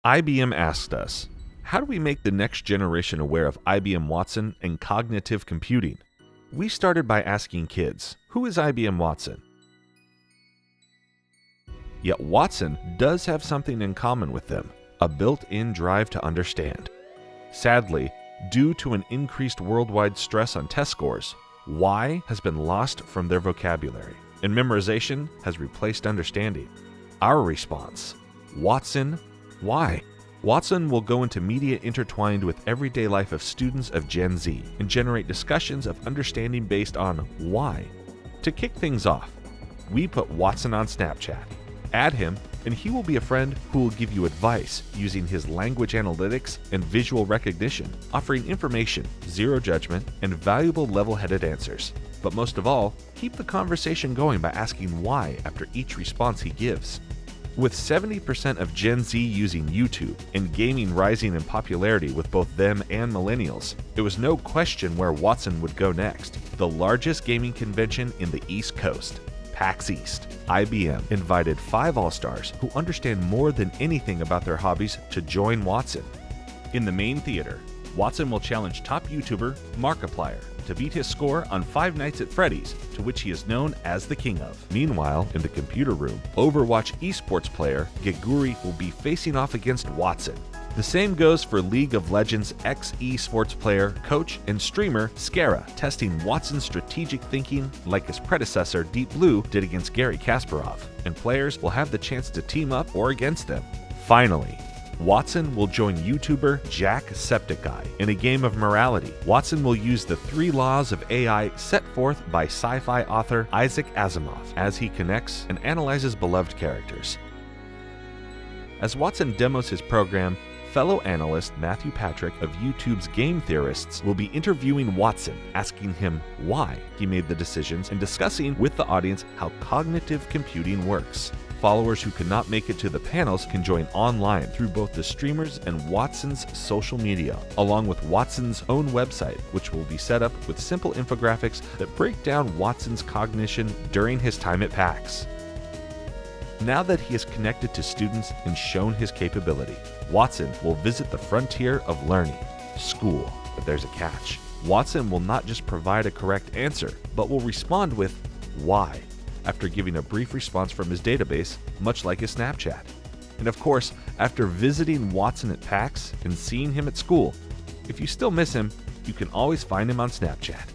IBM asked us, how do we make the next generation aware of IBM Watson and cognitive computing? We started by asking kids, who is IBM Watson? Yet Watson does have something in common with them, a built-in drive to understand. Sadly, due to an increased worldwide stress on test scores, why has been lost from their vocabulary, and memorization has replaced understanding. Our response: Watson, why? Watson will go into media intertwined with everyday life of students of Gen Z and generate discussions of understanding based on why. To kick things off, we put Watson on Snapchat. Add him, and he will be a friend who will give you advice using his language analytics and visual recognition, offering information, zero judgment, and valuable level-headed answers. But most of all, keep the conversation going by asking why after each response he gives. With 70% of Gen Z using YouTube and gaming rising in popularity with both them and millennials, it was no question where Watson would go next. The largest gaming convention in the East Coast, PAX East. IBM invited 5 All-Stars who understand more than anything about their hobbies to join Watson. In the main theater, Watson will challenge top YouTuber Markiplier to beat his score on Five Nights at Freddy's, to which he is known as the king of. Meanwhile, in the computer room, Overwatch esports player Geguri will be facing off against Watson. The same goes for League of Legends ex-esports player, coach, and streamer Skara, testing Watson's strategic thinking like his predecessor Deep Blue did against Garry Kasparov, and players will have the chance to team up or against them. Finally, Watson will join YouTuber Jacksepticeye in a game of morality. Watson will use the 3 laws of AI set forth by sci-fi author Isaac Asimov as he connects and analyzes beloved characters. As Watson demos his program, fellow analyst Matthew Patrick of YouTube's Game Theorists will be interviewing Watson, asking him why he made the decisions and discussing with the audience how cognitive computing works. Followers who could not make it to the panels can join online through both the streamers and Watson's social media, along with Watson's own website, which will be set up with simple infographics that break down Watson's cognition during his time at PAX. Now that he is connected to students and shown his capability, Watson will visit the frontier of learning, school. But there's a catch. Watson will not just provide a correct answer, but will respond with why, after giving a brief response from his database, much like his Snapchat. And of course, after visiting Watson at PAX and seeing him at school, if you still miss him, you can always find him on Snapchat.